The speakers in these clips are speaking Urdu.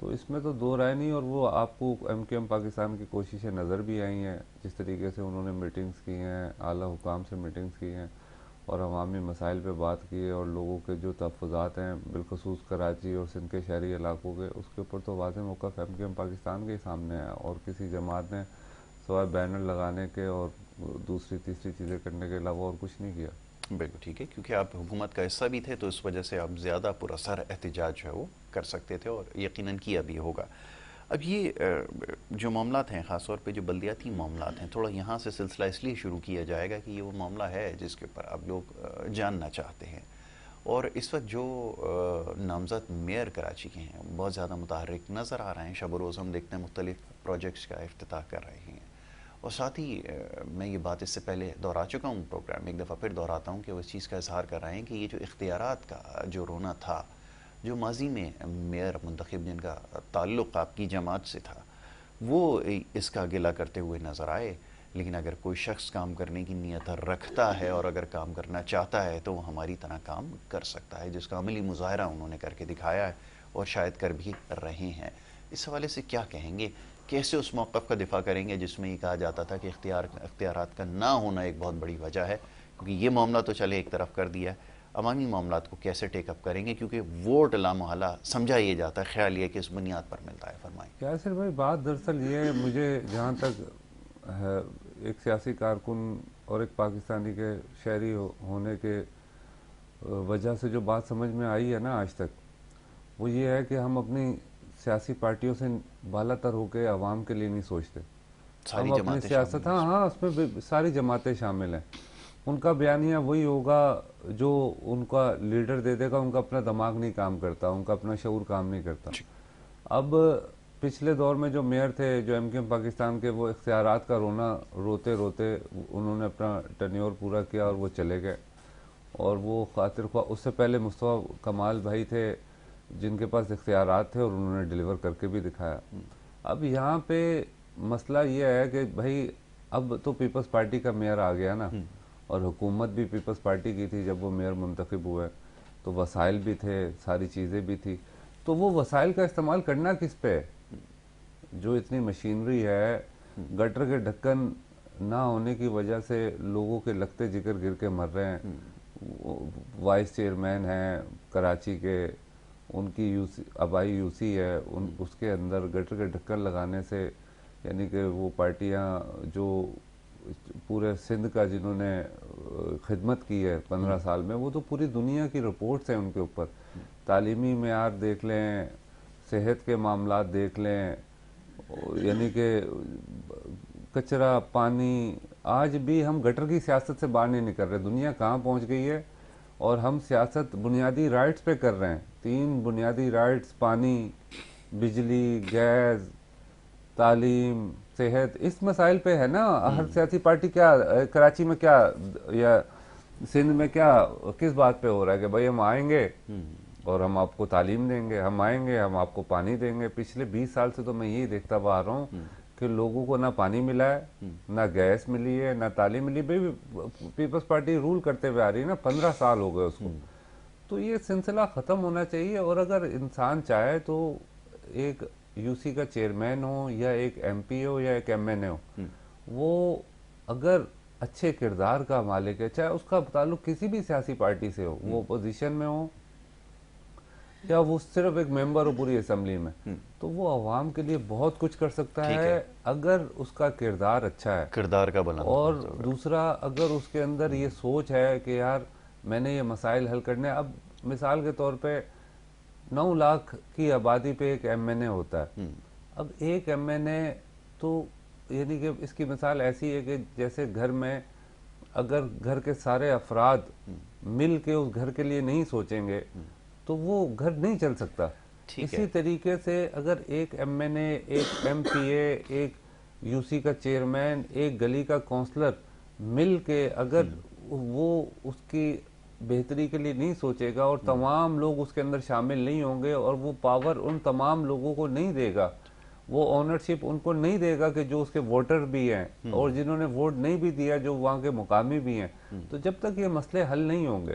تو اس میں تو دو رائے نہیں. اور وہ آپ کو ایم کیو ایم پاکستان کی کوششیں نظر بھی آئی ہیں, جس طریقے سے انہوں نے میٹنگز کی ہیں, اعلیٰ حکام سے میٹنگز کی ہیں اور عوامی مسائل پہ بات کی ہے, اور لوگوں کے جو تحفظات ہیں بالخصوص کراچی اور سندھ کے شہری علاقوں کے, اس کے اوپر تو واضح موقف ایم کیو ایم پاکستان کے ہی سامنے ہے, اور کسی جماعت نے سوائے بینر لگانے کے اور دوسری تیسری چیزیں کرنے کے علاوہ اور کچھ نہیں کیا. بالکل ٹھیک ہے, کیونکہ آپ حکومت کا حصہ بھی تھے تو اس وجہ سے آپ زیادہ پراثر احتجاج جو ہے وہ کر سکتے تھے, اور یقیناً کیا بھی ہوگا. اب یہ جو معاملات ہیں, خاص طور پہ جو بلدیاتی معاملات ہیں, تھوڑا یہاں سے سلسلہ اس لیے شروع کیا جائے گا کہ یہ وہ معاملہ ہے جس کے اوپر آپ لوگ جاننا چاہتے ہیں. اور اس وقت جو نامزد میئر کراچی کے ہیں بہت زیادہ متحرک نظر آ رہے ہیں, شب و روز ہم دیکھتے ہیں مختلف پروجیکٹس کا افتتاح کر رہے ہیں. اور ساتھ ہی میں یہ بات اس سے پہلے دہرا چکا ہوں پروگرام میں, ایک دفعہ پھر دہراتا ہوں کہ وہ اس چیز کا اظہار کر رہے ہیں کہ یہ جو اختیارات کا جو رونا تھا, جو ماضی میں میئر منتخب جن کا تعلق آپ کی جماعت سے تھا, وہ اس کا گلہ کرتے ہوئے نظر آئے. لیکن اگر کوئی شخص کام کرنے کی نیت رکھتا ہے اور اگر کام کرنا چاہتا ہے تو وہ ہماری طرح کام کر سکتا ہے, جس کا عملی مظاہرہ انہوں نے کر کے دکھایا ہے اور شاید کر بھی رہے ہیں. اس حوالے سے کیا کہیں گے, کیسے اس موقف کا دفاع کریں گے جس میں یہ کہا جاتا تھا کہ اختیارات کا نہ ہونا ایک بہت بڑی وجہ ہے, کیونکہ یہ معاملہ تو چلے ایک طرف کر دیا ہے, عوامی معاملات کو کیسے ٹیک اپ کریں گے, کیونکہ ووٹ لامحالہ سمجھا یہ جاتا ہے, خیال یہ کہ اس بنیاد پر ملتا ہے. فرمائیں. یاسر بھائی, بات دراصل یہ ہے, مجھے جہاں تک ایک سیاسی کارکن اور ایک پاکستانی کے شہری ہونے کے وجہ سے جو بات سمجھ میں آئی ہے نا آج تک, وہ یہ ہے کہ ہم اپنی سیاسی پارٹیوں سے بالا تر ہو کے عوام کے لیے نہیں سوچتے. ہم اپنی سیاست, ہاں اس میں ساری جماعتیں شامل ہیں, ان کا بیانیہ وہی ہوگا جو ان کا لیڈر دے دے گا. ان کا اپنا دماغ نہیں کام کرتا, ان کا اپنا شعور کام نہیں کرتا. اب پچھلے دور میں جو میئر تھے جو ایم کیو ایم پاکستان کے, وہ اختیارات کا رونا روتے روتے انہوں نے اپنا ٹینیور پورا کیا اور وہ چلے گئے. اور وہ خاطر خواہ, اس سے پہلے مصطفیٰ کمال بھائی تھے جن کے پاس اختیارات تھے اور انہوں نے ڈیلیور کر کے بھی دکھایا. اب یہاں پہ مسئلہ یہ ہے کہ بھائی اب تو پیپلز پارٹی کا میئر آ گیا نا, اور حکومت بھی پیپلز پارٹی کی تھی جب وہ میئر منتخب ہوئے, تو وسائل بھی تھے, ساری چیزیں بھی تھی. تو وہ وسائل کا استعمال کرنا کس پہ, جو اتنی مشینری ہے, گٹر کے ڈھکن نہ ہونے کی وجہ سے لوگوں کے لگتے جگر گر کے مر رہے ہیں. وائس چیئرمین ہیں کراچی کے, ان کی آبائی یو سی ہے, اس کے اندر گٹر کے ڈھکن لگانے سے, یعنی کہ وہ پارٹیاں جو پورے سندھ کا جنہوں نے خدمت کی ہے 15 سال میں, وہ تو پوری دنیا کی رپورٹس ہیں ان کے اوپر. تعلیمی معیار دیکھ لیں, صحت کے معاملات دیکھ لیں, یعنی کہ کچرا, پانی, آج بھی ہم گٹر کی سیاست سے باہر نہیں نکل رہے. دنیا کہاں پہنچ گئی ہے, اور ہم سیاست بنیادی رائٹس پہ کر رہے ہیں. 3 بنیادی رائٹس, پانی, بجلی, گیس, تعلیم, صحت, اس مسائل پہ ہے نا. ہر سیاسی پارٹی کیا کراچی میں کیا یا سندھ میں کیا کس بات پہ ہو رہا ہے کہ بھائی ہم آئیں گے اور ہم آپ کو تعلیم دیں گے, ہم آئیں گے ہم آپ کو پانی دیں گے. پچھلے 20 سال سے تو میں یہی دیکھتا آ رہا ہوں کہ لوگوں کو نہ پانی ملا ہے, نہ گیس ملی ہے, نہ تعلیم ملی. بھائی پیپلز پارٹی رول کرتے ہوئے آ رہی ہے نا, 15 سال ہو گئے اس کو. تو یہ سلسلہ ختم ہونا چاہیے. اور اگر انسان چاہے تو ایک یو سی کا چیئرمین ہو یا ایک ایم پی ہو یا ایک ایم این اے ہو, وہ اگر اچھے کردار کا مالک ہے, چاہے اس کا تعلق کسی بھی سیاسی پارٹی سے ہو, وہ اپوزیشن میں ہو یا وہ صرف ایک ممبر ہو پوری اسمبلی میں, تو وہ عوام کے لیے بہت کچھ کر سکتا ہے اگر اس کا کردار اچھا ہے, کردار کا بلند. اور دوسرا, اگر اس کے اندر یہ سوچ ہے کہ یار میں نے یہ مسائل حل کرنے. اب مثال کے طور پہ 9 لاکھ کی آبادی پہ ایک ایم این اے ہوتا ہے. اب ایک ایم این اے تو یعنی کہ اس کی مثال ایسی ہے کہ جیسے گھر میں اگر گھر کے سارے افراد مل کے اس گھر کے لیے نہیں سوچیں گے تو وہ گھر نہیں چل سکتا. اسی طریقے سے اگر ایک ایم این اے, ایک ایم پی اے, ایک یو سی کا چیئرمین, ایک گلی کا کونسلر مل کے اگر وہ اس کی بہتری کے لیے نہیں سوچے گا اور تمام لوگ اس کے اندر شامل نہیں ہوں گے اور وہ پاور ان تمام لوگوں کو نہیں دے گا, وہ اونرشپ ان کو نہیں دے گا کہ جو اس کے ووٹر بھی ہیں اور جنہوں نے ووٹ نہیں بھی دیا جو وہاں کے مقامی بھی ہیں، تو جب تک یہ مسئلے حل نہیں ہوں گے،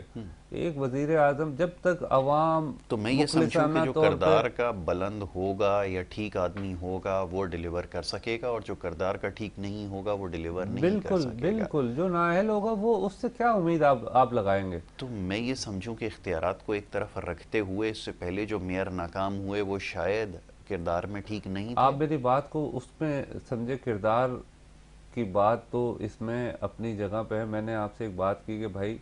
ایک وزیر اعظم جب تک عوام تو میں یہ سمجھوں کہ مخلصانہ جو طور پہ کردار کا بلند ہوگا یا ٹھیک آدمی ہوگا وہ ڈیلیور کر سکے گا، اور جو کردار کا ٹھیک نہیں ہوگا وہ ڈیلیور نہیں کر بالکل سکے گا. بالکل جو نااہل ہوگا وہ اس سے کیا امید آپ لگائیں گے؟ تو میں یہ سمجھوں کہ اختیارات کو ایک طرف رکھتے ہوئے اس سے پہلے جو میئر ناکام ہوئے وہ شاید کردار میں ٹھیک نہیں آپ تھے. میری بات کو اس میں سمجھے، کردار کی بات تو اس میں اپنی جگہ پہ ہے. میں نے آپ سے ایک بات کی کہ بھائی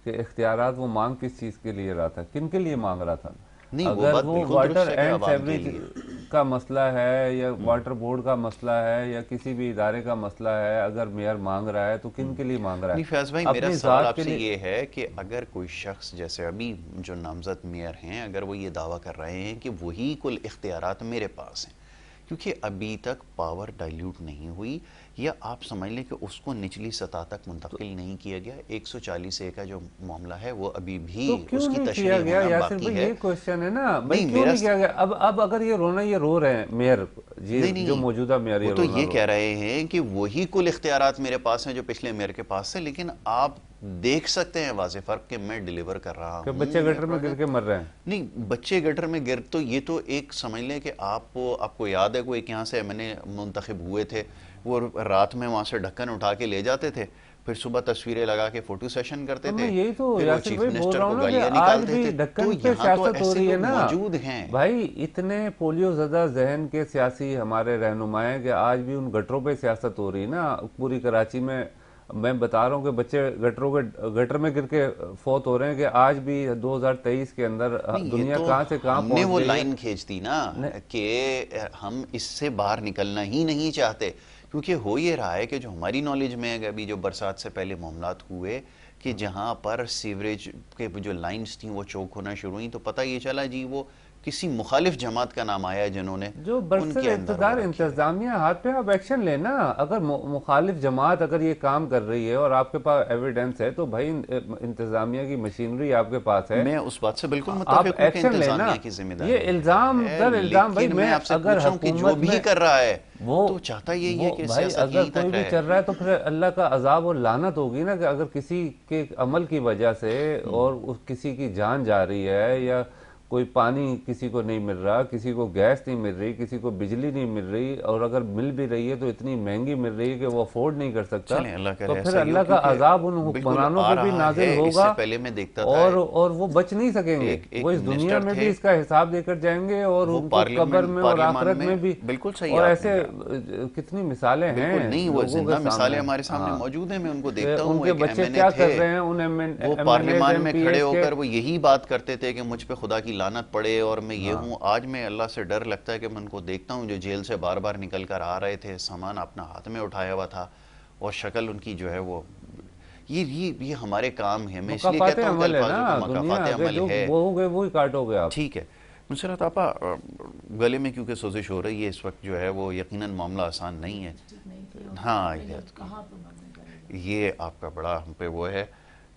کہ اختیارات وہ مانگ کس چیز کے لیے رہا تھا، کن کے لیے مانگ رہا تھا؟ نہیں، وہ اگر بات وہ بالکل واٹر درست ہے کہ اینڈ عوام کے سیوریج لیے. کا مسئلہ ہے یا واٹر بورڈ کا مسئلہ ہے یا کسی بھی ادارے کا مسئلہ ہے، اگر میئر مانگ رہا ہے تو کن کے لیے مانگ رہا نہیں ہے؟ فیاض بھائی، میرا اپنی سوال ذات آپ کے سے لیے. یہ ہے کہ اگر کوئی شخص جیسے ابھی جو نامزد میئر ہیں اگر وہ یہ دعویٰ کر رہے ہیں کہ وہی کل اختیارات میرے پاس ہیں، کیونکہ ابھی تک پاور ڈائلیوٹ نہیں ہوئی، یا آپ سمجھ لیں کہ اس کو نچلی سطح تک منتقل نہیں کیا گیا. 140A کا جو معاملہ ہے وہ ابھی بھی تو اس کیوں کی نہیں کیا تشریح گیا ہونا یاسر باقی بھائی؟ ہے. یہ کوشچن ہے نا بھائی، نہیں، کیوں میرا نہیں کیا گیا؟ اب اگر یہ رونا یہ رو رہے ہیں میئر، یہ نہیں جو نہیں موجودہ میئر وہ یہ تو رونا یہ رو کہہ رہے ہیں کہ وہی کل اختیارات میرے پاس ہیں جو پچھلے میئر کے پاس ہیں، لیکن آپ دیکھ سکتے ہیں واضح فرق کہ میں ڈیلیور کر رہا کہ ہوں. بچے گٹر میں گر کے مر رہے ہیں. نہیں، بچے گٹر میں گر تو یہ تو ایک سمجھ لیں کہ آپ کو یاد ہے کوئی یہاں سے میں نے منتخب ہوئے تھے، وہ رات میں وہاں سے ڈھکن اٹھا کے لے جاتے تھے، پھر صبح تصویریں لگا کے فوٹو سیشن کرتے تو تھے، میں یہی تو پھر وہ یاسر چیف بھائی بول منسٹر رہا کو ہوں نا کہ گالیاں آج نکالتے بھی تھے. تو ڈکن پہ یہاں تو سیاست ہو ایسے رہی ہے لوگ نا موجود ہیں. بھائی. اتنے پولیو زدہ ذہن کے سیاسی ہمارے رہنما ہیں کہ آج بھی ان گٹروں پہ سیاست ہو رہی ہے نا پوری کراچی میں. میں بتا رہا ہوں کہ بچے گٹر میں گر کے فوت ہو رہے ہیں کہ آج بھی 2023 کے اندر نہیں، یہ دنیا تو کہاں سے کہاں ہم نے پہنچ وہ گئی ہے. لائن کھینچ دی نا کہ ہم اس سے باہر نکلنا ہی نہیں چاہتے، کیونکہ ہو یہ رہا ہے کہ جو ہماری نالج میں ہے ابھی جو برسات سے پہلے معاملات ہوئے کہ جہاں پر سیوریج کے جو لائنز تھیں وہ چوک ہونا شروع ہوئیں، تو پتہ یہ چلا جی وہ کسی مخالف جماعت کا نام آیا جنہوں نے جو ان برسر کے اندر وہ اقتدار رکھی ہے. انتظامیہ ہاتھ پہ آپ ایکشن لینا. اگر مخالف جماعت اگر یہ کام کر رہی ہے اور آپ کے پاس ایویڈنس ہے تو بھائی انتظامیہ کی مشینری آپ کے پاس ہے، میں اس بات سے بالکل آپ متفق ہوں کہ ایکشن لینا. انتظامیہ کی ذمہ داری یہ الزام ہے، در الزام بھائی لیکن میں آپ سے اگر پوچھوں کہ جو حکومت بھی میں کر رہا ہے وہ تو چاہتا یہی ہے کہ بھائی سیاست اگر یہیں کوئی تک بھی رہے. چل رہا ہے تو پھر اللہ کا عذاب اور لعنت ہوگی نا کہ اگر کسی کے عمل کی وجہ سے اور کسی کی جان جا رہی ہے، یا کوئی پانی کسی کو نہیں مل رہا، کسی کو گیس نہیں مل رہی، کسی کو بجلی نہیں مل رہی، اور اگر مل بھی رہی ہے تو اتنی مہنگی مل رہی ہے کہ وہ افورڈ نہیں کر سکتا، چلیں اللہ کرے تو ایسا پھر ہی ہو، اللہ کا کیونکہ عذاب ان بالکل حکمرانوں آ پہ بھی رہا نازل ہے. اس ہوگا سے پہلے میں دیکھتا تھا اور وہ بچ نہیں سکیں گے. ایک وہ اس دنیا منسٹر میں تھے، بھی اس کا حساب دے کر جائیں گے اور وہ ان کو قبر میں اور پارلیمان آخرت میں بھی. بالکل صحیح اور آپ نے ایسے کہا. کتنی مثالیں بالکل ہیں نہیں، وہ لوگوں زندہ کے مثالیں سامنے. ہمارے سامنے ہاں موجود ہیں. میں ان کو کہ دیکھتا ان ہوں. کے ایک بچے MNA کیا تھے، کر رہے ہیں، ان وہ MNAs پارلیمان میں کھڑے MPs ہو کے. کر وہ یہی بات کرتے تھے کہ مجھ پہ خدا کی لعنت پڑے اور میں یہ ہوں. آج میں اللہ سے ڈر لگتا ہے کہ میں ان کو دیکھتا ہوں جو جیل سے بار بار نکل کر آ رہے تھے، سامان اپنا ہاتھ میں اٹھایا ہوا تھا، اور شکل ان کی جو ہے وہ یہ ہمارے کام ہے. میں اس لیے مکافات کہتا ہوں کہ عمل ہے الفاظوں نا، کا دنیا مکافات آگے عمل جو ہے. بہو گے وہی کاٹو گے آپ. ٹھیک ہے نصرت آپا، گلے میں کیونکہ سوزش ہو رہی ہے اس وقت جو ہے وہ یقیناً معاملہ آسان نہیں ہے. ہاں، یہ آپ کا بڑا ہم پہ وہ ہے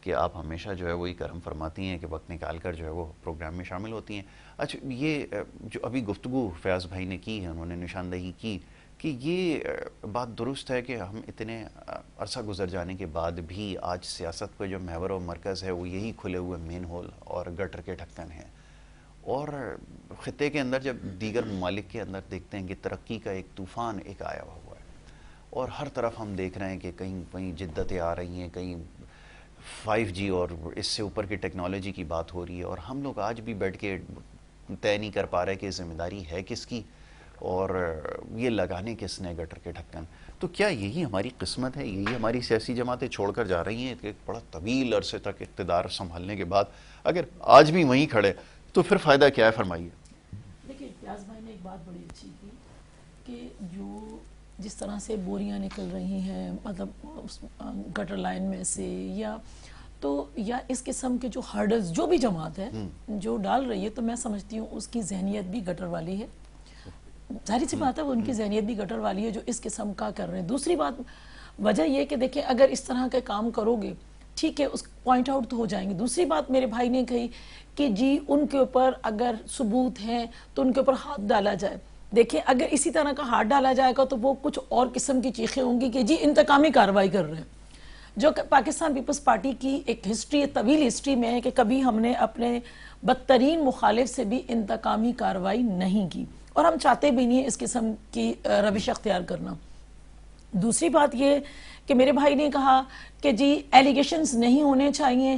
کہ آپ ہمیشہ جو ہے وہی کرم فرماتی ہیں کہ وقت نکال کر جو ہے وہ پروگرام میں شامل ہوتی ہیں. اچھا، یہ جو ابھی گفتگو فیاض بھائی نے کی ہے، انہوں نے نشاندہی کی کہ یہ بات درست ہے کہ ہم اتنے عرصہ گزر جانے کے بعد بھی آج سیاست کا جو محور و مرکز ہے وہ یہی کھلے ہوئے مین ہول اور گٹر کے ڈھکن ہیں. اور خطے کے اندر جب دیگر ممالک کے اندر دیکھتے ہیں کہ ترقی کا ایک طوفان ایک آیا ہوا ہے، اور ہر طرف ہم دیکھ رہے ہیں کہ کہیں جدتیں آ رہی ہیں، کہیں 5G اور اس سے اوپر کی ٹیکنالوجی کی بات ہو رہی ہے، اور ہم لوگ آج بھی بیٹھ کے طے نہیں کر پا رہے کہ ذمہ داری ہے کس کی اور یہ لگانے کس نے گٹر کے ڈھکن. تو کیا یہی ہماری قسمت ہے؟ یہی ہماری سیاسی جماعتیں چھوڑ کر جا رہی ہیں کہ ایک بڑا طویل عرصے تک اقتدار سنبھالنے کے بعد اگر آج بھی وہیں کھڑے تو پھر فائدہ کیا ہے؟ فرمائیے. دیکھیے، فیاض بھائی نے ایک بات بڑی اچھی کی کہ جو جس طرح سے بوریاں نکل رہی ہیں مطلب گٹر لائن میں سے یا اس قسم کے جو ہرڈلز جو بھی جماعت ہے جو ڈال رہی ہے، تو میں سمجھتی ہوں اس کی ذہنیت بھی گٹر والی ہے. ظاہری سی بات ہے وہ ان کی ذہنیت بھی گٹر والی ہے جو اس قسم کا کر رہے ہیں. دوسری بات وجہ یہ کہ دیکھیں اگر اس طرح کے کام کرو گے ٹھیک ہے اس پوائنٹ آؤٹ تو ہو جائیں گے. دوسری بات میرے بھائی نے کہی کہ جی ان کے اوپر اگر ثبوت ہیں تو ان کے اوپر ہاتھ ڈالا جائے. دیکھیں اگر اسی طرح کا ہاتھ ڈالا جائے گا تو وہ کچھ اور قسم کی چیخیں ہوں گی کہ جی انتقامی کارروائی کر رہے ہیں. جو کہ پاکستان پیپلز پارٹی کی ایک ہسٹری، طویل ہسٹری میں ہے کہ کبھی ہم نے اپنے بدترین مخالف سے بھی انتقامی کارروائی نہیں کی، اور ہم چاہتے بھی نہیں ہیں اس قسم کی روش اختیار کرنا. دوسری بات یہ کہ میرے بھائی نے کہا کہ جی ایلیگیشنز نہیں ہونے چاہیے،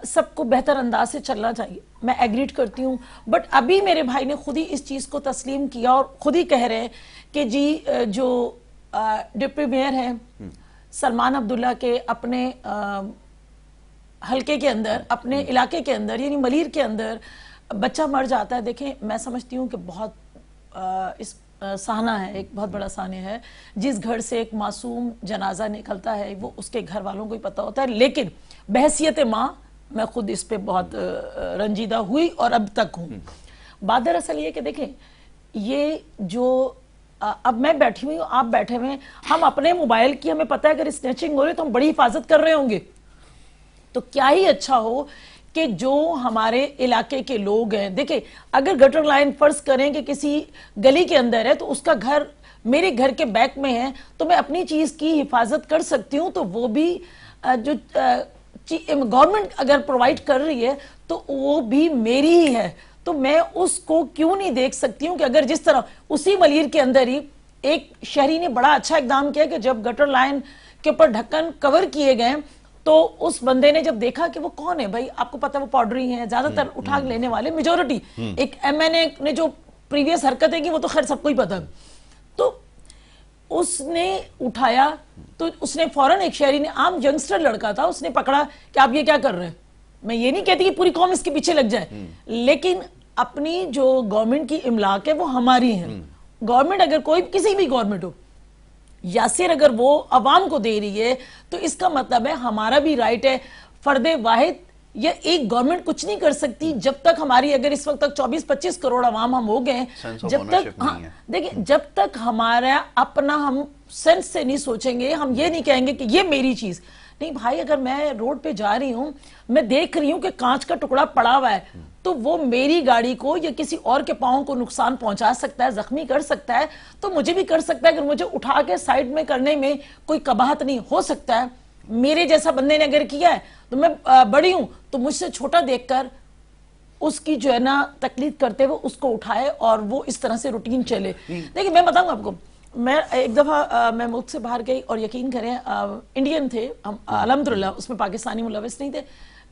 سب کو بہتر انداز سے چلنا چاہیے. میں ایگریڈ کرتی ہوں، بٹ ابھی میرے بھائی نے خود ہی اس چیز کو تسلیم کیا اور خود ہی کہہ رہے ہیں کہ جی جو ڈپٹی میئر ہیں سلمان عبداللہ کے اپنے حلقے کے اندر، اپنے علاقے کے اندر یعنی ملیر کے اندر بچہ مر جاتا ہے. دیکھیں میں سمجھتی ہوں کہ بہت اس سہانہ ہے، ایک بہت بڑا سہانہ ہے. جس گھر سے ایک معصوم جنازہ نکلتا ہے وہ اس کے گھر والوں کو ہی پتہ ہوتا ہے، لیکن بحیثیت ماں میں خود اس پہ بہت رنجیدہ ہوئی اور اب تک ہوں. بات دراصل یہ کہ دیکھیں یہ جو اب میں بیٹھی ہوئی ہوں، آپ بیٹھے ہوئے ہیں، ہم اپنے موبائل کی ہمیں پتہ ہے اگر اسنیچنگ ہو رہی ہے تو ہم بڑی حفاظت کر رہے ہوں گے. تو کیا ہی اچھا ہو کہ جو ہمارے علاقے کے لوگ ہیں، دیکھیں اگر گٹر لائن فرض کریں کہ کسی گلی کے اندر ہے تو اس کا گھر میرے گھر کے بیک میں ہے تو میں اپنی چیز کی حفاظت کر سکتی ہوں. تو وہ بھی جو گورنمنٹ اگر پرووائڈ کر رہی ہے تو وہ بھی میری ہی ہے. تو میں اس کو کیوں نہیں دیکھ سکتی ہوں کہ اگر جس طرح اسی ملیر کے اندر ہی ایک شہری نے بڑا اچھا اقدام کیا کہ جب گٹر لائن کے اوپر ڈھکن کور کیے گئے تو اس بندے نے جب دیکھا کہ وہ کون ہے، بھائی آپ کو پتہ وہ پاؤڈری ہیں، زیادہ تر اٹھا لینے والے میجورٹی، ایک ایم این اے نے جو پریویس حرکتیں کی وہ تو خیر سب کو ہی پتہ. تو اس نے اٹھایا تو اس نے فوراً ایک شہری نے، عام ینگسٹر لڑکا تھا، اس نے پکڑا کہ آپ یہ کیا کر رہے ہیں. میں یہ نہیں کہتی کہ پوری قوم اس کے پیچھے لگ جائے، لیکن اپنی جو گورنمنٹ کی املاک ہے وہ ہماری ہے. گورنمنٹ اگر کوئی کسی بھی گورنمنٹ ہو، یاسر اگر وہ عوام کو دے رہی ہے تو اس کا مطلب ہے ہمارا بھی رائٹ ہے. فرد واحد یا ایک گورنمنٹ کچھ نہیں کر سکتی جب تک ہماری، اگر اس وقت تک 24-25 کروڑ عوام ہم ہو گئے، جب تک دیکھیں جب تک ہمارا اپنا ہم سینس سے نہیں سوچیں گے، ہم یہ نہیں کہیں گے کہ یہ میری چیز نہیں. بھائی اگر میں روڈ پہ جا رہی ہوں، میں دیکھ رہی ہوں کہ کانچ کا ٹکڑا پڑا ہوا ہے تو وہ میری گاڑی کو یا کسی اور کے پاؤں کو نقصان پہنچا سکتا ہے، زخمی کر سکتا ہے، تو مجھے بھی کر سکتا ہے. اگر مجھے اٹھا کے سائیڈ میں کرنے میں کوئی قباحت نہیں ہو سکتا ہے. میرے جیسا بندے نے اگر کیا ہے تو میں بڑی ہوں تو مجھ سے چھوٹا دیکھ کر اس کی جو ہے نا تقلید کرتے ہوئے اس کو اٹھائے اور وہ اس طرح سے روٹین چلے. دیکھیں میں بتاؤں آپ کو، میں ایک دفعہ میں ملک سے باہر گئی اور یقین کریں انڈین تھے ہم الحمدللہ، اس میں پاکستانی ملوث نہیں تھے.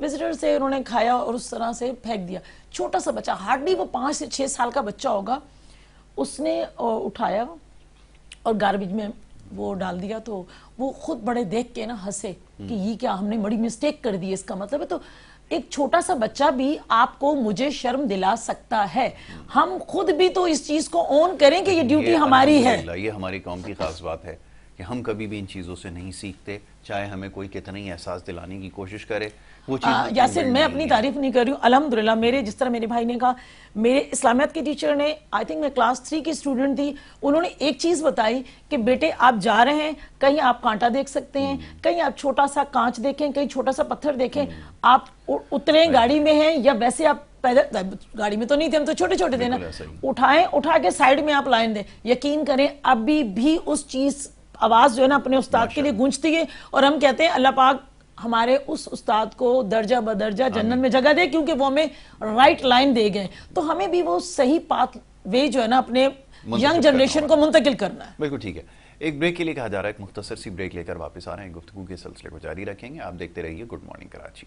وزٹر سے انہوں نے کھایا اور اس طرح سے پھینک دیا. چھوٹا سا بچہ، ہارڈلی وہ 5 سے 6 سال کا بچہ ہوگا، اس نے اٹھایا اور گاربیج میں وہ ڈال دیا. تو وہ خود بڑے دیکھ کے نا ہنسے کہ یہ کیا ہم نے بڑی مسٹیک کر دی. اس کا مطلب ہے تو ایک چھوٹا سا بچہ بھی آپ کو مجھے شرم دلا سکتا ہے. ہم خود بھی تو اس چیز کو اون کریں کہ یہ ڈیوٹی ہماری ہے. یہ ہماری قوم کی خاص بات ہے کہ ہم کبھی بھی ان چیزوں سے نہیں سیکھتے، چاہے ہمیں کوئی کتنا ہی احساس دلانے کی کوشش کرے. وہ چیز یاسر میں اپنی تعریف نہیں کر رہی ہوں، الحمدللہ میرے جس طرح میرے بھائی نے کہا، میرے اسلامیات کے ٹیچر نے، آئی تھنک میں کلاس 3 کی اسٹوڈنٹ تھی، انہوں نے ایک چیز بتائی کہ بیٹے آپ جا رہے ہیں، کہیں آپ کانٹا دیکھ سکتے ہیں، کہیں آپ چھوٹا سا کانچ دیکھیں، کہیں چھوٹا سا پتھر دیکھیں، آپ اتریں گاڑی میں ہیں یا ویسے آپ پیدل، گاڑی میں تو نہیں تھے ہم تو چھوٹے چھوٹے تھے نا، اٹھائیں، اٹھا کے سائیڈ میں آپ لائن دیں. یقین کریں ابھی بھی اس چیز آواز جو ہے نا اپنے استاد کے لیے گونجتی ہے. اور ہم کہتے ہیں اللہ پاک ہمارے اس استاد کو درجہ بدرجہ جنت میں جگہ دے، کیونکہ وہ ہمیں رائٹ لائن دے گئے. تو ہمیں بھی وہ صحیح پاتھ وے جو ہے نا اپنے ینگ جنریشن کو منتقل کرنا ہے. بالکل ٹھیک ہے. ایک بریک کے لیے کہا جا رہا ہے، ایک مختصر سی بریک لے کر واپس آ رہے ہیں، گفتگو کے سلسلے کو جاری رکھیں گے. آپ دیکھتے رہیے گڈ مارننگ کراچی.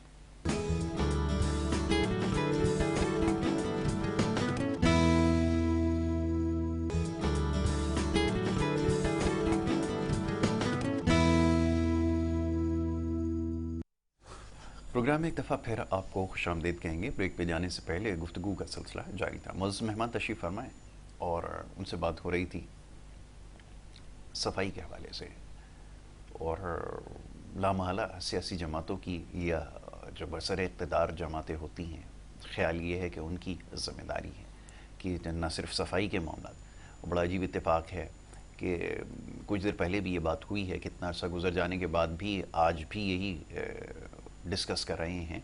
پروگرام میں ایک دفعہ پھر آپ کو خوش آمدید کہیں گے. بریک پہ جانے سے پہلے گفتگو کا سلسلہ جاری تھا. معزز مہمان تشریف فرمائیں اور ان سے بات ہو رہی تھی صفائی کے حوالے سے، اور لامحالہ سیاسی جماعتوں کی یا جو برسر اقتدار جماعتیں ہوتی ہیں، خیال یہ ہے کہ ان کی ذمہ داری ہے کہ نہ صرف صفائی کے معاملات. بڑا عجیب اتفاق ہے کہ کچھ دیر پہلے بھی یہ بات ہوئی ہے، کتنا عرصہ گزر جانے کے بعد بھی آج بھی یہی ڈسکس کر رہے ہیں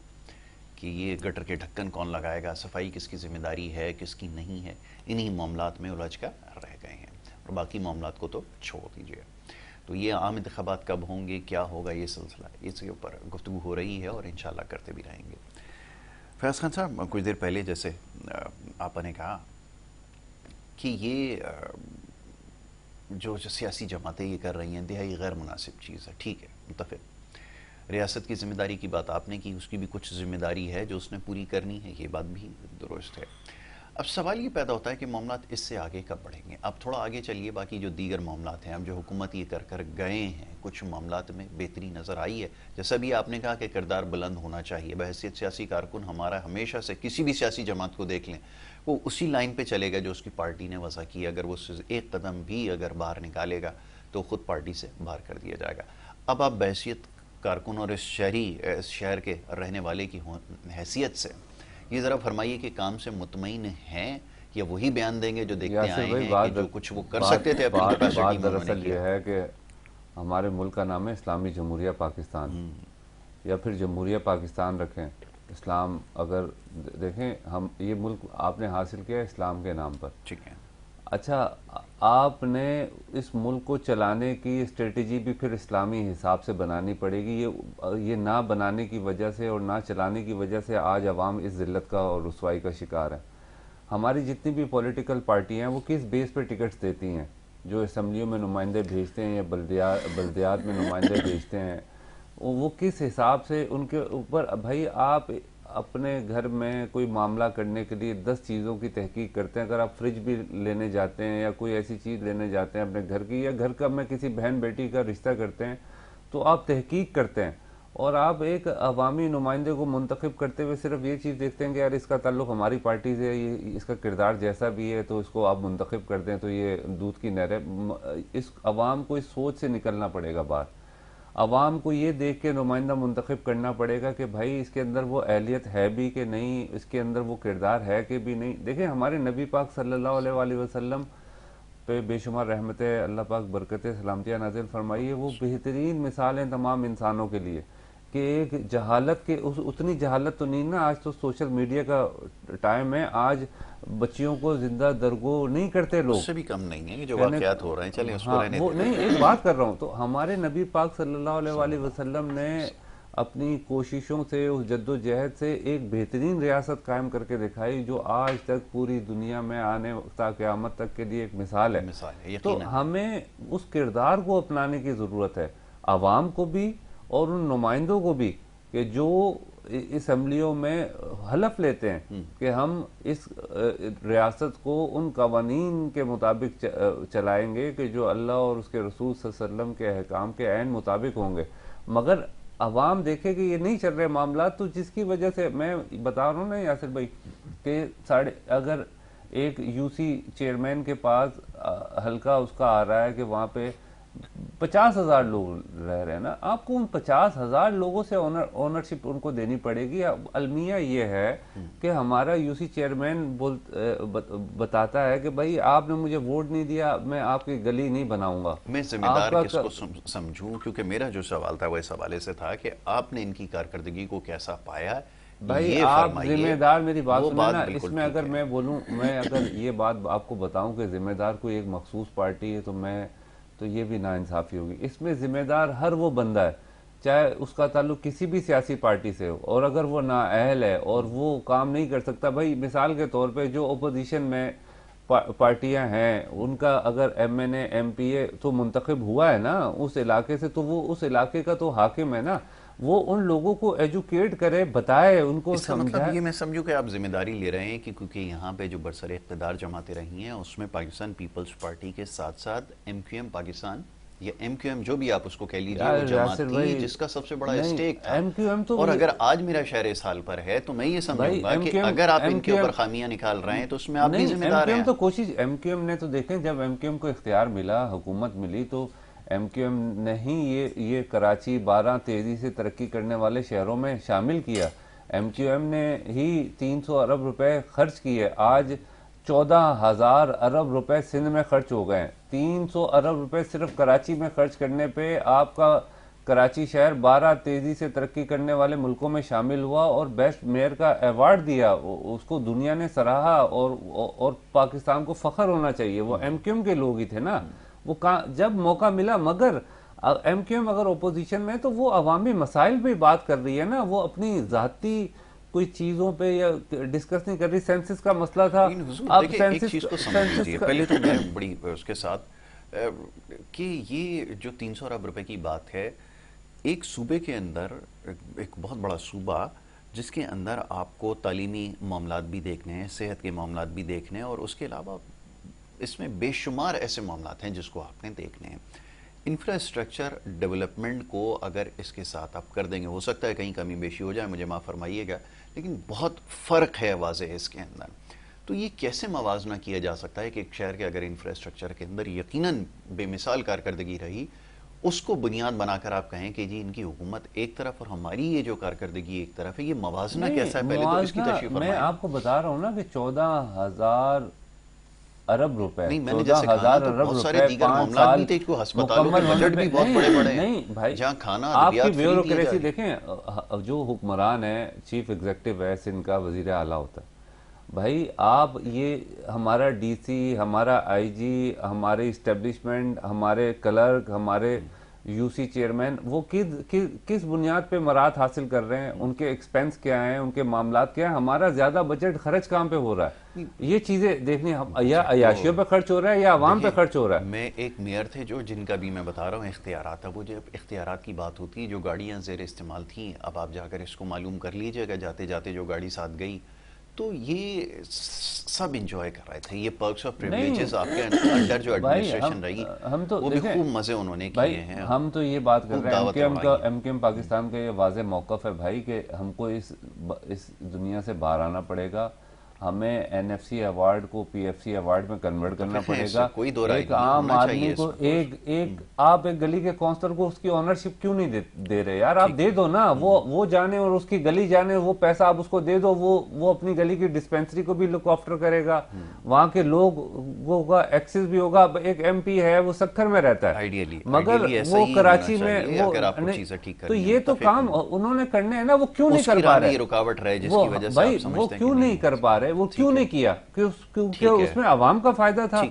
کہ یہ گٹر کے ڈھکن کون لگائے گا، صفائی کس کی ذمہ داری ہے کس کی نہیں ہے، انہی معاملات میں الجھ کر رہ گئے ہیں، اور باقی معاملات کو تو چھوڑ دیجیے۔ تو یہ عام انتخابات کب ہوں گے، کیا ہوگا، یہ سلسلہ اس کے اوپر گفتگو ہو رہی ہے اور انشاءاللہ کرتے بھی رہیں گے۔ فیاض خان صاحب، کچھ دیر پہلے جیسے آپ نے کہا کہ یہ جو سیاسی جماعتیں یہ کر رہی ہیں انتہائی غیر مناسب چیز ہے، ٹھیک ہے، متفق۔ ریاست کی ذمہ داری کی بات آپ نے کی، اس کی بھی کچھ ذمہ داری ہے جو اس نے پوری کرنی ہے، یہ بات بھی درست ہے۔ اب سوال یہ پیدا ہوتا ہے کہ معاملات اس سے آگے کب بڑھیں گے؟ اب تھوڑا آگے چلیے، باقی جو دیگر معاملات ہیں، اب جو حکومت یہ کر گئے ہیں، کچھ معاملات میں بہتری نظر آئی ہے، جیسا بھی آپ نے کہا کہ کردار بلند ہونا چاہیے۔ بحیثیت سیاسی کارکن ہمارا ہمیشہ سے کسی بھی سیاسی جماعت کو دیکھ لیں، وہ اسی لائن پہ چلے گا جو اس کی پارٹی نے وضع کی، اگر وہ ایک قدم بھی اگر باہر نکالے گا تو خود پارٹی سے باہر کر دیا جائے گا۔ اب آپ بحیثیت کارکن اور اس شہر کے رہنے والے کی حیثیت سے یہ ذرا فرمائیے کہ کام سے مطمئن ہیں یا وہی بیان دیں گے جو دیکھتے آئے ہیں کہ جو کچھ وہ کر سکتے تھے اپنی کیپیسٹی میں انہوں نے دراصل یہ ہے کہ ہمارے ملک کا نام ہے اسلامی جمہوریہ پاکستان، یا پھر جمہوریہ پاکستان رکھیں۔ اسلام اگر دیکھیں، ہم یہ ملک آپ نے حاصل کیا ہے اسلام کے نام پر، ٹھیک ہے۔ اچھا آپ نے اس ملک کو چلانے کی اسٹریٹجی بھی پھر اسلامی حساب سے بنانی پڑے گی۔ یہ نہ بنانے کی وجہ سے اور نہ چلانے کی وجہ سے آج عوام اس ذلت کا اور رسوائی کا شکار ہے۔ ہماری جتنی بھی پولیٹیکل پارٹی ہیں وہ کس بیس پہ ٹکٹس دیتی ہیں؟ جو اسمبلیوں میں نمائندے بھیجتے ہیں یا بلدیات میں نمائندے بھیجتے ہیں، وہ کس حساب سے ان کے اوپر؟ بھائی آپ اپنے گھر میں کوئی معاملہ کرنے کے لیے 10 چیزوں کی تحقیق کرتے ہیں۔ اگر آپ فریج بھی لینے جاتے ہیں یا کوئی ایسی چیز لینے جاتے ہیں اپنے گھر کی، یا گھر کا میں کسی بہن بیٹی کا رشتہ کرتے ہیں، تو آپ تحقیق کرتے ہیں، اور آپ ایک عوامی نمائندے کو منتخب کرتے ہوئے صرف یہ چیز دیکھتے ہیں کہ یار اس کا تعلق ہماری پارٹی سے ہے، اس کا کردار جیسا بھی ہے تو اس کو آپ منتخب کر دیں تو یہ دودھ کی نہر ہے۔ اس عوام کو اس سوچ سے نکلنا پڑے گا باہر۔ عوام کو یہ دیکھ کے نمائندہ منتخب کرنا پڑے گا کہ بھائی اس کے اندر وہ اہلیت ہے بھی کہ نہیں، اس کے اندر وہ کردار ہے کہ بھی نہیں۔ دیکھیں ہمارے نبی پاک صلی اللہ علیہ وآلہ وسلم پہ بے شمار رحمتیں اللہ پاک برکتیں سلامتیاں نازل فرمائیے، وہ بہترین مثال ہیں تمام انسانوں کے لیے کہ ایک جہالت کے اتنی جہالت تو نہیں نا، آج تو سوشل میڈیا کا ٹائم ہے، آج بچیوں کو زندہ درگو نہیں کرتے لوگ، اس سے بھی کم نہیں ہے جو واقعات ہو رہے ہیں، چلیں اس کو رہنے وہ نہیں، ایک بات کر رہا ہوں۔ تو ہمارے نبی پاک صلی اللہ علیہ وآلہ وسلم نے اپنی کوششوں سے، اس جد و جہد سے ایک بہترین ریاست قائم کر کے دکھائی جو آج تک پوری دنیا میں آنے تا قیامت تک کے لیے ایک مثال ہے۔ تو ہمیں اس کردار کو اپنانے کی ضرورت ہے، عوام کو بھی اور ان نمائندوں کو بھی، کہ جو اسمبلیوں میں حلف لیتے ہیں کہ ہم اس ریاست کو ان قوانین کے مطابق چلائیں گے کہ جو اللہ اور اس کے رسول صلی اللہ علیہ وسلم کے احکام کے عین مطابق ہوں گے، مگر عوام دیکھے کہ یہ نہیں چل رہے معاملات، تو جس کی وجہ سے میں بتا رہا ہوں نا یاسر بھائی کہ اگر ایک یو سی چیئرمین کے پاس حلقہ اس کا آ رہا ہے کہ وہاں پہ 50,000 لوگ رہ رہے ہیں نا، آپ کو ان 50,000 لوگوں سے اونرشپ ان کو دینی پڑے گی۔ المیہ یہ ہے کہ ہمارا یو سی چیئرمین بتاتا ہے کہ بھائی آپ نے مجھے ووٹ نہیں دیا، میں آپ کی گلی نہیں بناؤں گا۔ میں ذمہ دار کس کو سمجھوں؟ کیونکہ میرا جو سوال تھا وہ اس حوالے سے تھا کہ آپ نے ان کی کارکردگی کو کیسا پایا؟ بھائی آپ ذمہ دار، میری بات سنیں نا، اس میں اگر میں بولوں، میں اگر یہ بات آپ کو بتاؤں کہ ذمہ دار کوئی ایک مخصوص پارٹی ہے تو یہ بھی ناانصافی ہوگی۔ اس میں ذمہ دار ہر وہ بندہ ہے، چاہے اس کا تعلق کسی بھی سیاسی پارٹی سے ہو، اور اگر وہ نااہل ہے اور وہ کام نہیں کر سکتا، بھائی مثال کے طور پہ جو اپوزیشن میں پارٹیاں ہیں ان کا اگر M N A M P A تو منتخب ہوا ہے نا اس علاقے سے، تو وہ اس علاقے کا تو حاکم ہے نا، وہ ان لوگوں کو ایجوکیٹ کرے، بتائے، ان کو سمجھائے۔ مطلب یہ میں سمجھوں کہ آپ ذمہ داری لے رہے ہیں کہ کیونکہ یہاں پہ جو برسر اقتدار جماعتیں رہی ہیں اس میں پاکستان پیپلز پارٹی کے ساتھ ساتھ ایم کیو ایم پاکستان یا ایم کیو ایم جو بھی آپ اس کو کہہ لیجیے وہ جماعت تھی جس کا سب سے بڑا اسٹیک تھا، اور اگر آج میرا شہر اس حال پر ہے تو میں یہ سمجھوں گا کہ اگر آپ ان کے اوپر خامیاں نکال رہے ہیں تو اس میں آپ بھی ذمہ دار ہیں۔ تو کوشش ایم کیو ایم نے تو دیکھیں، جب ایم کیو ایم کو اختیار ملا، حکومت ملی، تو ایم کیو ایم نے ہی یہ کراچی 12 تیزی سے ترقی کرنے والے شہروں میں شامل کیا۔ ایم کیو ایم نے ہی 300 ارب روپے خرچ کیے، آج 14,000 ارب روپے سندھ میں خرچ ہو گئے ہیں۔ 300 ارب روپے صرف کراچی میں خرچ کرنے پہ آپ کا کراچی شہر 12 تیزی سے ترقی کرنے والے ملکوں میں شامل ہوا اور بیسٹ میئر کا ایوارڈ دیا. اس کو دنیا نے سراہا اور پاکستان کو فخر ہونا چاہیے. وہ ایم کیو ایم کے لوگ ہی تھے نا, وہ جب موقع ملا. مگر ایم کیو ایم اگر اپوزیشن میں تو وہ عوامی مسائل پہ بات کر رہی ہے نا, وہ اپنی ذاتی کوئی چیزوں پہ یا ڈسکس نہیں کر رہی. سینسس کا مسئلہ تھا. اب ایک چیز کو سمجھ لیجیے, پہلے تو میں بڑی اس کے ساتھ کہ یہ جو 300 ارب روپے کی بات ہے, ایک صوبے کے اندر, ایک بہت بڑا صوبہ جس کے اندر آپ کو تعلیمی معاملات بھی دیکھنے ہیں, صحت کے معاملات بھی دیکھنے ہیں, اور اس کے علاوہ اس میں بے شمار ایسے معاملات ہیں جس کو آپ نے دیکھنے ہیں. انفراسٹرکچر ڈیولپمنٹ کو اگر اس کے ساتھ آپ کر دیں گے, ہو سکتا ہے کہیں کمی بیشی ہو جائے, مجھے معاف فرمائیے گا, لیکن بہت فرق ہے واضح اس کے اندر. تو یہ کیسے موازنہ کیا جا سکتا ہے کہ ایک شہر کے اگر انفراسٹرکچر کے اندر یقیناً بے مثال کارکردگی رہی, اس کو بنیاد بنا کر آپ کہیں کہ جی ان کی حکومت ایک طرف اور ہماری یہ جو کارکردگی ایک طرف ہے, یہ موازنہ کیسا ہے؟ پہلے تو اس کی تشریح فرمائیں. میں آپ کو بتا رہا ہوں نا کہ 14,000 ارب روپے, نہیں میں نے جیسے کہا تو بہت سارے دیگر معاملات بھی تھے, کو ہسپتالوں کے بجٹ بھی بہت بڑے بڑے ہیں. نہیں بھائی, جہاں کھانا آپ کی بیوروکریسی دیکھیں, جو حکمران ہے, چیف ایگزیکٹو ہے, سندھ کا وزیر اعلیٰ ہوتا ہے. بھائی آپ یہ ہمارا ڈی سی, ہمارا آئی جی, ہماری اسٹیبلشمنٹ, ہمارے کلرک, ہمارے یو سی چیئرمین, وہ کس بنیاد پہ مراد حاصل کر رہے ہیں, ان کے ایکسپینس کیا ہیں, ان کے معاملات کیا ہیں, ہمارا زیادہ بجٹ خرچ کہاں پہ ہو رہا ہے, یہ چیزیں دیکھنی. یا عیاشیوں پہ خرچ ہو رہا ہے یا عوام پہ خرچ ہو رہا ہے. میں ایک میئر تھے جو جن کا بھی میں بتا رہا ہوں اختیارات تھا, وہ جب اختیارات کی بات ہوتی ہے, جو گاڑیاں زیر استعمال تھیں, اب آپ جا کر اس کو معلوم کر لیجئے گا, جاتے جاتے جو گاڑی ساتھ گئی, تو یہ سب انجوائے کر رہے تھے. یہ پرکس اور پریولیجز آپ کے انڈر جو ایڈمنسٹریشن رہی, وہ بھی خوب مزے انہوں نے کیے ہیں. ہم تو یہ بات کر رہے ہیں, ایم کیو ایم پاکستان کا یہ واضح موقف ہے بھائی کہ ہم کو اس دنیا سے باہر آنا پڑے گا. ہمیں این ایف سی ایوارڈ کو پی ایف سی ایوارڈ میں کنورٹ کرنا پڑے گا. ایک عام آدمی کو, آپ ایک گلی کے کونسلر کو اس کی آنرشپ کیوں نہیں دے رہے یار؟ آپ دے دو نا, وہ جانے اور اس کی گلی جانے, وہ پیسہ آپ اس کو دے دو, وہ اپنی گلی کی ڈسپینسری کو بھی لک آفٹر کرے گا, وہاں کے لوگوں کا ایکسس بھی ہوگا. ایک ایم پی ہے, وہ سکھر میں رہتا ہے, مگر وہ کراچی میں, تو یہ تو کام انہوں نے کرنے ہیں نا, وہ کیوں نہیں کر پا رہے؟ رکاوٹ رہے جس کی وجہ سے بھائی وہ کیوں نہیں کر پا رہے, وہ کیوں نہیں کیا؟ کیونکہ اس میں عوام کا فائدہ تھا,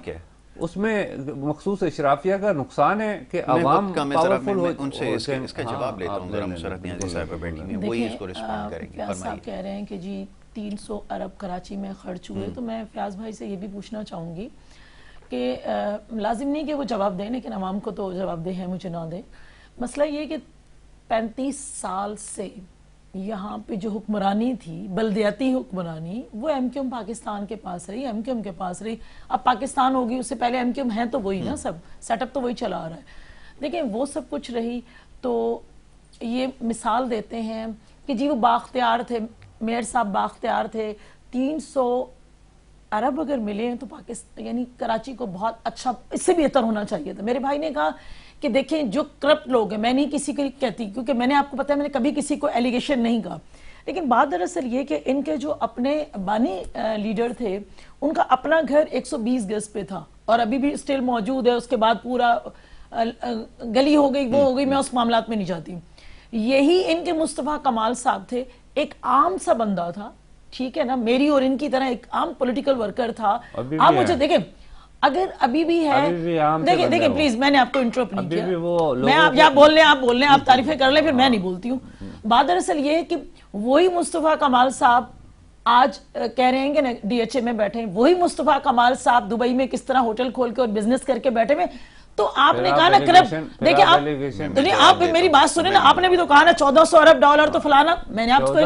اس میں مخصوص اشرافیہ کا نقصان ہے کہ عوام پاورفل ہو. ان سے اس کا جواب لیتا ہوں, ذرا مسرت نیازی صاحبہ بیٹھی ہیں, وہی اس کو رسپونڈ کریں گے. فیاض صاحب کہہ رہے ہیں کہ جی 300 ارب کراچی میں خرچ ہوئے, تو میں فیاض بھائی سے یہ بھی پوچھنا چاہوں گی کہ لازم نہیں کہ وہ جواب دیں, لیکن عوام کو تو جواب دے ہیں, مجھے نہ دیں. مسئلہ یہ کہ 35 سال سے یہاں پہ جو حکمرانی تھی, بلدیاتی حکمرانی, وہ ایم کیو ایم پاکستان کے پاس رہی, ایم کیو ایم کے پاس رہی. اب پاکستان ہوگی, اس سے پہلے ایم کیو ایم ہے تو وہی نا, سب سیٹ اپ تو وہی چلا آ رہا ہے. دیکھیں وہ سب کچھ رہی, تو یہ مثال دیتے ہیں کہ جی وہ بااختیار تھے, میئر صاحب بااختیار تھے, 300 ارب اگر ملے ہیں تو پاکستان یعنی کراچی کو بہت اچھا, اس سے بہتر ہونا چاہیے تھا. میرے بھائی نے کہا کہ دیکھیں جو کرپٹ لوگ ہیں, میں نہیں کسی کو کہتی کیونکہ میں نے آپ کو پتا ہے میں نے کبھی کسی کو ایلیگیشن نہیں کہا, لیکن بات دراصل یہ کہ ان کے جو اپنے بانی لیڈر تھے, ان کا اپنا گھر 120 گز پہ تھا اور ابھی بھی اسٹل موجود ہے. اس کے بعد پورا گلی ہو گئی, وہ ہو گئی, میں اس معاملات میں نہیں جاتی. یہی ان کے مصطفیٰ کمال صاحب تھے, ایک عام سا بندہ تھا, ٹھیک ہے نا, میری اور ان کی طرح ایک عام پولیٹیکل ورکر تھا. آپ مجھے دیکھیں, اگر ابھی بھی ہے, دیکھیں پلیز, میں نے آپ کو انٹرپٹ نہیں کیا, میں آپ بول لیں, آپ تعریفیں کر لیں, پھر میں نہیں بولتی ہوں. بات دراصل یہ ہے کہ وہی مصطفیٰ کمال صاحب آج کہہ رہے ہیں کہ ڈی ایچ اے میں بیٹھے ہیں, وہی مصطفیٰ کمال صاحب دبئی میں کس طرح ہوٹل کھول کے اور بزنس کر کے بیٹھے ہوئے. تو آپ نے کہا نا کرپٹ, دیکھیں آپ میری بات سنیں نا, آپ نے بھی تو کہا نا 1400 ارب ڈالر تو فلانا, میں نے آپ کو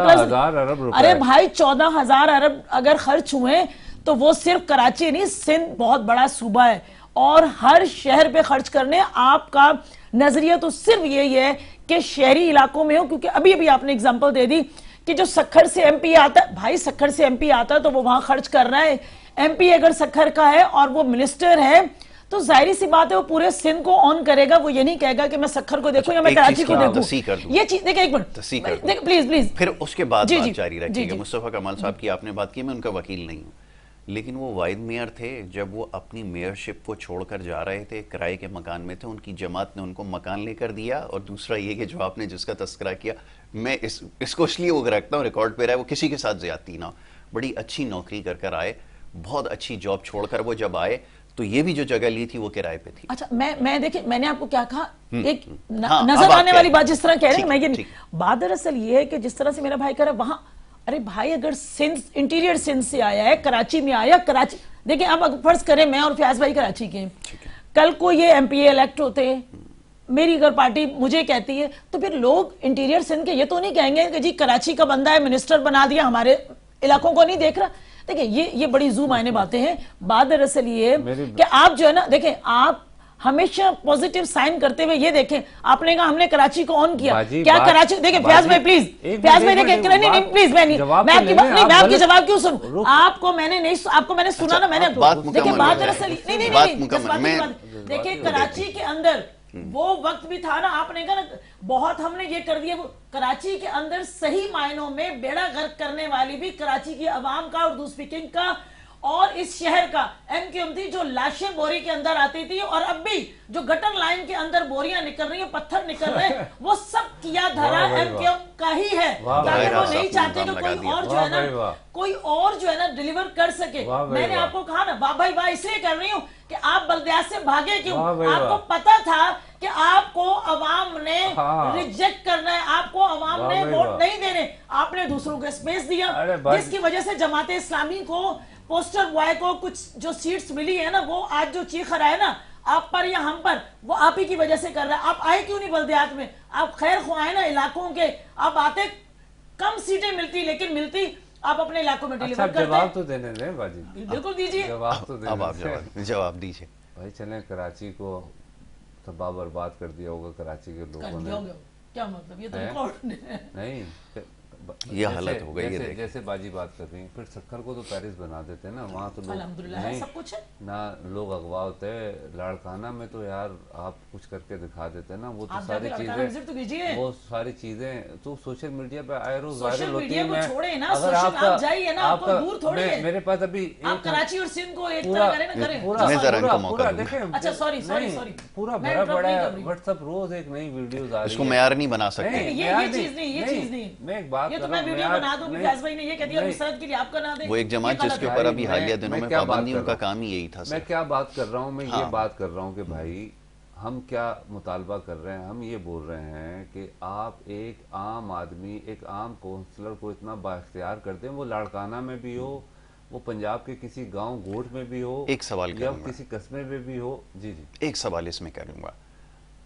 ارے بھائی 14,000 ارب اگر خرچ ہوئے تو وہ صرف کراچی نہیں, سندھ بہت بڑا صوبہ ہے, اور ہر شہر پہ خرچ کرنے. آپ کا نظریہ تو صرف یہی ہے کہ شہری علاقوں میں ہو, کیونکہ ابھی آپ نے اگزامپل دے دی کہ جو سکھر سے ایم پی آتا ہے, بھائی سکھر سے ایم پی آتا ہے تو وہ وہاں خرچ کر رہا ہے. ایم پی اگر سکھر کا ہے اور وہ منسٹر ہے تو ظاہری سی بات ہے وہ پورے سندھ کو آن کرے گا, وہ یہ نہیں کہے گا کہ میں سکھر کو دیکھوں یا میں کراچی کو دیکھوں. یہ چیز دیکھیں, ایک منٹ پلیز, پھر اس کے بعد بات جاری رکھیے گا. مصطفیٰ کمال صاحب کی آپ نے بات کی, میں ان کا وکیل نہیں ہوں, لیکن وہ واحد میئر تھے جب وہ اپنی میئرشپ کو چھوڑ کر جا رہے تھے، کرائے کے مکان میں تھے، ان کی جماعت نے ان کو مکان لے کر دیا. اور دوسرا یہ کہ جو آپ نے جس کا تذکرہ کیا، میں اس کو اس لیے وہ رکھتا ہوں ریکارڈ پہ رہا ہے، وہ کسی کے ساتھ زیادتی نہ ہو. بڑی اچھی نوکری کر کر آئے، بہت اچھی جاب چھوڑ کر وہ جب آئے تو یہ بھی جو جگہ لی تھی وہ کرائے پہ تھی. اچھا میں دیکھیں میں نے آپ کو کیا کہا، ایک نظر آنے والی بات جس طرح کہہ رہے ہیں، میں یہ بات دراصل یہ ہے کہ جس طرح سے میرا بھائی کہہ رہا ہے وہاں، ارے بھائی اگر سندھ انٹیریئر سندھ سے آیا ہے، کراچی میں آیا، کراچی دیکھیں اب فرض کریں میں اور فیاض بھائی کراچی کے ہیں، کل کو یہ ایم پی اے الیکٹ ہوتے ہیں، میری اگر پارٹی مجھے کہتی ہے تو پھر لوگ انٹیریئر سندھ کے یہ تو نہیں کہیں گے کہ جی کراچی کا بندہ ہے منسٹر بنا دیا، ہمارے علاقوں کو نہیں دیکھ رہا. دیکھیں یہ بڑی زوم آنے باتیں ہیں. بات دراصل یہ کہ آپ جو ہے نا، دیکھیں آپ ہمیشہ پوزیٹیو سائن کرتے ہوئے یہ دیکھیں، آپ نے کہا ہم نے کراچی کو آن کیا، کیا کراچی، دیکھیں فیاض بھائی پلیز، فیاض بھائی دیکھیں نہیں پلیز، میں آپ کی جواب کیوں سنوں، آپ کو میں نے نہیں، آپ کو میں نے سنا نا، میں نے دیکھیں بات دراصل نہیں، دیکھیں کراچی کے اندر وہ وقت بھی تھا نا، آپ نے کہا نا بہت ہم نے یہ کر دیا، کراچی کے اندر صحیح معنوں میں بیڑا غرق کرنے والی بھی کراچی کی عوام کا، اردو سپیکنگ کا اور اس شہر کا ایم کیو ایم تھی، جو لاشیں بوری کے اندر آتی تھی. اور اب بھی جو گٹر لائن کے اندر بوریاں نکل رہی ہیں، پتھر نکل رہے ہیں، وہ سب کیا دھرا ایم کیو ایم کا ہی ہے، تاکہ وہ نہیں چاہتے کہ کوئی اور جو ہے نا، کوئی اور جو ہے نا ڈیلیور کر سکے. میں نے آپ کو کہا نا واہ بھائی واہ اس لیے کر رہی ہوں کہ آپ بلدیات سے بھاگے کیوں، آپ کو پتا تھا کہ آپ کو عوام نے ریجیکٹ کرنا ہے، آپ کو عوام نے ووٹ نہیں دینے، آپ نے دوسروں کو اسپیس دیا، جس کی وجہ سے جماعت اسلامی کو پوسٹر بوائے کو کچھ جو سیٹس ملی ہے نا، وہ آج جو چیخ رہا ہے نا آپ پر یا ہم پر، وہ آپ ہی کی وجہ سے کر رہا ہے. آپ آئے کیوں نہیں بلدیات میں، آپ خیر خواہ ہیں نا علاقوں کے، آپ آتے، کم سیٹیں ملتی لیکن ملتی آپ اپنے علاقوں میں ڈیلیور کرتے. جواب تو دینے دیں باجی، بالکل دیجیے، اب آپ جواب دیجیے. بھائی چلیں کراچی کو تباہ برباد کر دیا ہوگا کراچی کے لوگوں نے، کیا مطلب، یہ تو ریکارڈ نہیں یہ حالت ہو گئی ہے. جیسے باجی بات کر رہی ہیں، پھر سکھر کو تو پیرس بنا دیتے نا، وہاں تو الحمدللہ سب کچھ ہے، نہ لوگ اغوا ہوتے ہیں. لاڑکانہ میں تو یار آپ کچھ کر کے دکھا دیتے نا، وہ تو ساری چیزیں، وہ ساری چیزیں تو سوشل میڈیا پہ آئے روز وائرل ہوتی ہیں. اگر آپ کا میرے پاس ابھی کراچی اور سندھ کو ایک طرح کریں نا، کریں پورا دیکھیں، اچھا سوری پورا بھرا پڑا ہے واٹس ایپ، روز ایک نئی ویڈیوز آ رہی ہے. اس کو معیار نہیں بنا سکتے. یہ چیز نہیں، میں ایک بات تو میں ویڈیو بنا دوں کہ فیاض بھائی نے یہ کہہ دیا مسرت کے لیے آپ کا نہ دیں. وہ ایک جماعت جس کے اوپر ابھی حالیہ دنوں میں پابندیوں کا کام ہی یہی تھا. میں کیا بات کر رہا ہوں، میں یہ بات کر رہا ہوں کہ بھائی ہم کیا مطالبہ کر رہے ہیں، ہم یہ بول رہے ہیں کہ آپ ایک عام آدمی، ایک عام کونسلر کو اتنا بااختیار کر دیں، وہ لاڑکانہ میں بھی ہو، وہ پنجاب کے کسی گاؤں گوٹ میں بھی ہو، ایک سوال یا کسی قصبے میں بھی ہو. جی ایک سوال اس میں کروں گا.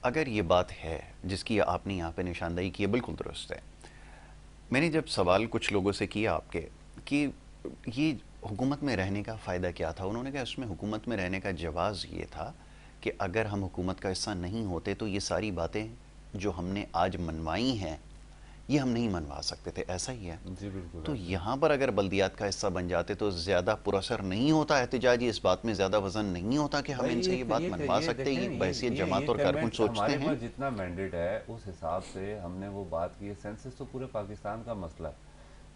اگر یہ بات ہے جس کی آپ نے یہاں پہ نشاندہی کی ہے، بالکل درست ہے. میں نے جب سوال کچھ لوگوں سے کیا آپ کے کہ یہ حکومت میں رہنے کا فائدہ کیا تھا، انہوں نے کہا اس میں حکومت میں رہنے کا جواز یہ تھا کہ اگر ہم حکومت کا حصہ نہیں ہوتے تو یہ ساری باتیں جو ہم نے آج منوائی ہیں یہ ہم نہیں منوا سکتے تھے. ایسا ہی ہے. جی بالکل. تو یہاں پر اگر بلدیات کا حصہ بن جاتے تو زیادہ پر اثر نہیں ہوتا احتجاجی، اس بات میں زیادہ وزن نہیں ہوتا کہ ہم ان سے یہ بات منوا سکتے. یہ بحثیت جماعت اور کارکن سوچتے ہیں. جتنا مینڈیٹ ہے اس حساب سے ہم نے وہ بات کی ہے. سینسس تو پورے پاکستان کا مسئلہ ہے.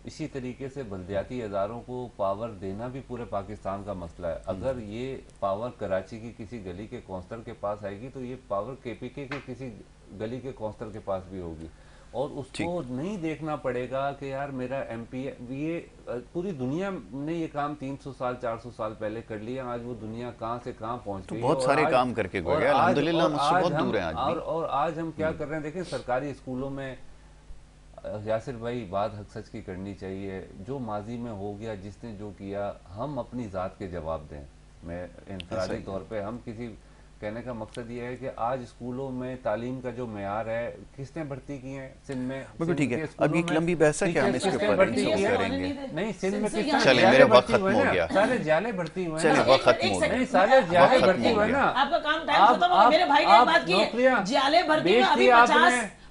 اسی طریقے سے بلدیاتی اداروں کو پاور دینا بھی پورے پاکستان کا مسئلہ ہے. اگر یہ پاور کراچی کی کسی گلی کے کونسلر کے پاس آئے گی تو یہ پاور کے پی کے کسی گلی کے کونسلر کے پاس بھی ہوگی، اور اس کو نہیں دیکھنا پڑے گا کہ یار میرا ایم پی ہے. یہ پوری دنیا نے یہ کام 300 سال 400 سال پہلے کر لیا. آج وہ دنیا کہاں سے کہاں پہنچ گئی، بہت سارے کام کر کے گئے الحمدللہ، مجھ سے بہت دور ہیں آج بھی. اور آج ہم کیا کر رہے ہیں، دیکھیں سرکاری اسکولوں میں، یاسر بھای بات حق سچ کی کرنی چاہیے، جو ماضی میں ہو گیا، جس نے جو کیا، ہم اپنی ذات کے جواب دیں. میں انفرادی طور پہ، ہم کسی کہنے کا مقصد یہ ہے کہ آج اسکولوں میں تعلیم کا جو معیار ہے، کس نے بھرتی کی ہے سندھ میں؟ بالکل ٹھیک ہے. اب یہ لمبی بحث ہے کہ ہم اس کے اوپر کریں گے. نہیں سندھ میں کس چلیں میرے وقت ختم ہو گیا. سارے جالے بھرتی ہوئے چلیں وقت ختم ہو گیا. نہیں سارے جالے بھرتی ہوئے نا. آپ کا کام ٹائم ختم ہو گیا. میرے بھائی نے ایک بات کی ہے، جالے بھرتی میں ابھی